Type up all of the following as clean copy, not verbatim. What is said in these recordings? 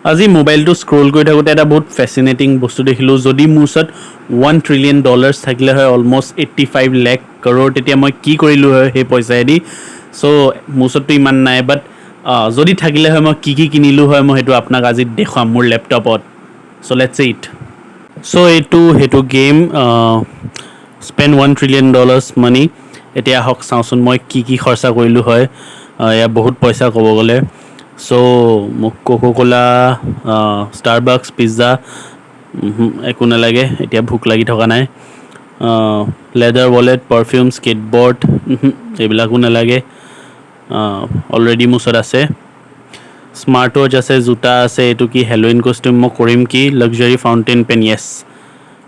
আজি মোবাইলটো স্ক্ৰল কৰি থাকোঁতে এটা বহুত ফেচিনেটিং বস্তু দেখিলোঁ যদি মোৰ ওচৰত $1 trillion থাকিলে হয় অলমষ্ট 85 লাখ কৰ'ৰ তেতিয়া মই কি কৰিলোঁ হয় সেই পইচায়েদি চ' মোৰ ওচৰততো ইমান নাই বাট যদি থাকিলে হয় মই কি কিনিলোঁ হয় মই সেইটো আপোনাক আজি দেখুৱাম মোৰ লেপটপত চ' লেটছ চি ইট চ' সেইটো গেম স্পেণ্ড $1 trillion মানি এতিয়া আহক চাওঁচোন মই কি খৰচা কৰিলোঁ হয় এয়া বহুত পইচা ক'ব গ'লে চ' মোক কোকোকোলা ষ্টাৰবাক্স পিজ্জা একো নালাগে এতিয়া ভোক লাগি থকা নাই লেডাৰ ৱালেট পাৰফিউম স্কেটবৰ্ড এইবিলাকো নালাগে অলৰেডি মোৰ ওচৰত আছে স্মাৰ্ট ৱাচ আছে জোতা আছে এইটো কি হেলোইন কষ্টিউম মই কৰিম কি লাক্সাৰী ফাউণ্টেইন পেন য়েছ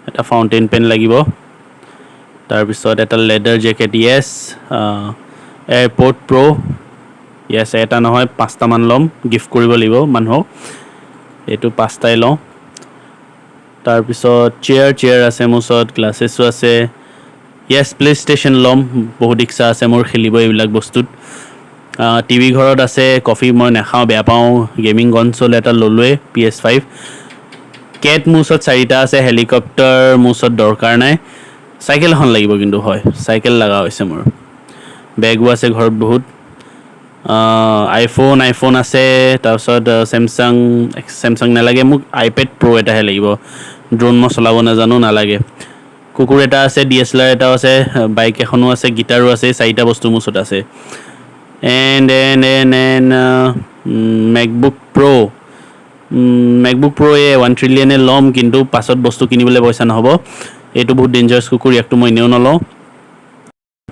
এটা ফাউণ্টেইন পেন লাগিব তাৰপিছত এটা লেডাৰ জেকেট য়েছ এয়াৰপৰ্ট প্ৰ' য়েছ এটা নহয় 5টামান ল'ম গিফ্ট কৰিব লাগিব মানুহক এইটো 5টাই লওঁ তাৰপিছত চেয়াৰ আছে মোৰ ওচৰত গ্লাছেছো আছে য়েছ প্লে ষ্টেশ্যন ল'ম বহুত ইচ্ছা আছে মোৰ খেলিব এইবিলাক বস্তুত টিভি ঘৰত আছে কফি মই নাখাওঁ বেয়া পাওঁ গেমিং কনচল এটা ল'লোৱে PS5 কেট মোৰ ওচৰত 4টা আছে হেলিকপ্টাৰ মোৰ ওচৰত দৰকাৰ নাই চাইকেল এখন লাগিব কিন্তু হয় চাইকেল লগা হৈছে মোৰ বেগো আছে ঘৰত বহুত আইফোন আছে তাৰপিছত চেমচাং নালাগে মোক আইপেড প্ৰ' এটাহে লাগিব ড্ৰোন মই চলাব নাজানো নালাগে কুকুৰ এটা আছে DSLR এটাও আছে বাইক এখনো আছে গিটাৰো আছে 4টা বস্তু মোৰ ওচৰত আছে এণ্ড মেকবুক প্ৰ' এই $1 trillion ল'ম কিন্তু পাছত বস্তু কিনিবলৈ পইচা নহ'ব এইটো বহুত ডেঞ্জাৰাছ কুকুৰ ইয়াকতো মই এনেও নলওঁ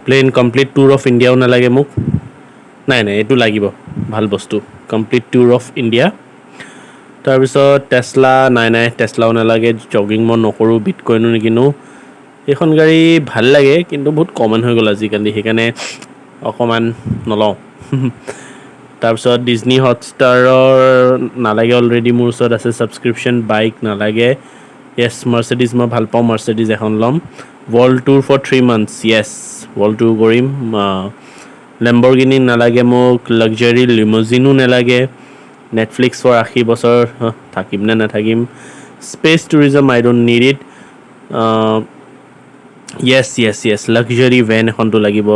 প্লেন কমপ্লিট টুৰ অফ ইণ্ডিয়াও নালাগে মোক নাই এইটো লাগিব ভাল বস্তু কমপ্লিট টুৰ অফ ইণ্ডিয়া তাৰপিছত টেছলা নাই টেছলাও নালাগে জগিং মই নকৰোঁ বিটকইনো নিকিনো এইখন গাড়ী ভাল লাগে কিন্তু বহুত কমন হৈ গ'ল আজিকালি সেইকাৰণে অকণমান নলওঁ তাৰপিছত ডিজনী হটষ্টাৰৰ নালাগে অলৰেডি মোৰ ওচৰত আছে ছাবস্ক্ৰিপশ্যন বাইক নালাগে য়েছ মাৰ্চিডিজ মই ভাল পাওঁ মাৰ্চিডিজ এখন ল'ম ৱৰ্ল্ড টুৰ ফৰ 3 months য়েছ ৱৰ্ল্ড টুৰ কৰিম লেম্বৰগিনি নালাগে মোক লাক্সাৰী লিমুজিনো নালাগে নেটফ্লিক্স ফৰ 80 বছৰ থাকিম নে নাথাকিম space tourism I don't need it yes luxury van এখনতো লাগিব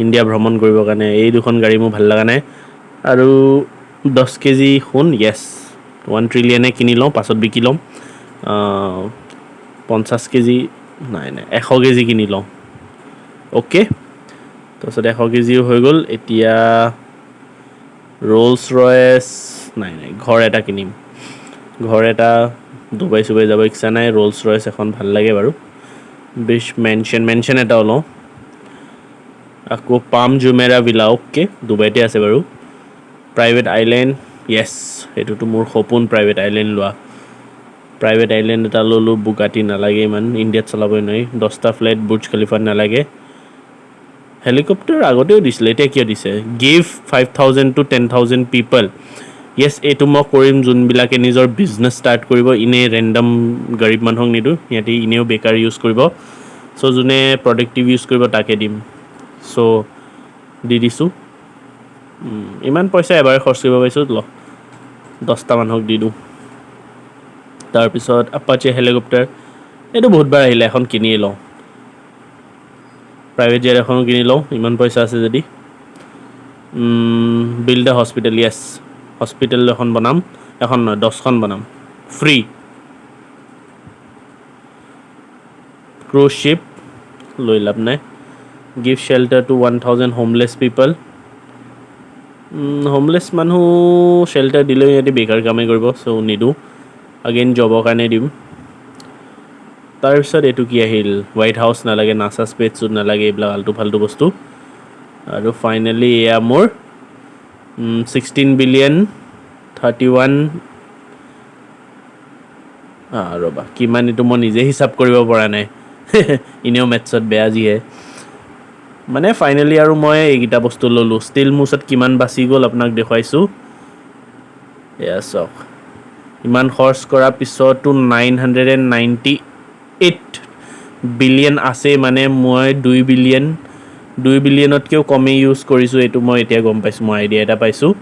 ইণ্ডিয়া ভ্ৰমণ কৰিবৰ কাৰণে এই দুখন গাড়ী মোৰ ভাল লগা নাই আৰু 10 কেজি সোণ য়েছ $1 trillion কিনি লওঁ পাছত বিকি ল'ম 50 কেজি নাই 100 কেজি কিনি লওঁ অ'কে তাৰপিছত 100 কেজিও হৈ গ'ল এতিয়া ৰ'লছ ৰয়েছ নাই ঘৰ এটা কিনিম ঘৰ এটা ডুবাই চুবাই যাব ইচ্ছা নাই ৰ'লছ ৰয়েছ এখন ভাল লাগে বাৰু বিচ মেনশ্যন এটাও লওঁ আকৌ পাম জুমেৰা ভিলা অ'কে ডুবাইতে আছে বাৰু প্ৰাইভেট আইলেণ্ড য়েছ সেইটোতো মোৰ সপোন প্ৰাইভেট আইলেণ্ড লোৱা প্ৰাইভেট আইলেণ্ড এটা ল'লোঁ বুগাটি নালাগে ইমান ইণ্ডিয়াত চলাবই নোৱাৰি 10টা ফ্লাইট বুৰ্জ খলিফাত নালাগে হেলিকপ্টাৰ আগতেও দিছিলে এতিয়া কিয় দিছে গিভ 5,000 to 10,000 পিপল য়েছ এইটো মই কৰিম যোনবিলাকে নিজৰ বিজনেছ ষ্টাৰ্ট কৰিব এনেই ৰেণ্ডম গৰীব মানুহক নিদিওঁ সিহঁতি এনেও বেকাৰ ইউজ কৰিব চ' যোনে প্ৰডাক্টিভ ইউজ কৰিব তাকে দিম চ' দি দিছোঁ ইমান পইচা এবাৰে খৰচ কৰিব পাৰিছোঁ 10টা মানুহক দি দিওঁ তাৰপিছত আপাচে হেলিকপ্টাৰ এইটো বহুতবাৰ আহিলে এখন কিনিয়ে লওঁ প্ৰাইভেট জেট এখনো কিনি লওঁ ইমান পইচা আছে যদি build a hospital Yes hospital এখন বনাম এখন নহয় 10খন বনাম ফ্ৰী ক্ৰুজ শ্বিপ লৈ লাভ নাই গিভ শ্বেল্টাৰ টু 1,000 হোমলেছ পিপল হোমলেছ মানুহ শ্বেল্টাৰ দিলেও সিহঁতি বেকাৰ কামেই কৰিব চ' নিদিওঁ আগেইন জবৰ কাৰণে দিম তাৰপিছত এইটো কি আহিল হোৱাইট হাউচ নালাগে নাছা স্পেচ শ্বুট নালাগে এইবিলাক আল্টু ফাল্টু বস্তু আৰু ফাইনেলি এয়া মোৰ 16 বিলিয়ন 31 ৰ'বা কিমান এইটো মই নিজে হিচাপ কৰিব পৰা নাই এনেও মেথছত বেয়া যিহে মানে ফাইনেলি আৰু মই এইকেইটা বস্তু ল'লোঁ ষ্টিল মোৰ ওচৰত কিমান বাচি গ'ল আপোনাক দেখুৱাইছোঁ এয়া চাওক ইমান খৰচ কৰাৰ পিছতো 998 বিলিয়ন আছে মানে মই 2 বিলিয়নতকৈও কমেই ইউজ কৰিছোঁ এইটো মই এতিয়া গম পাইছোঁ মই আইডিয়া এটা পাইছোঁ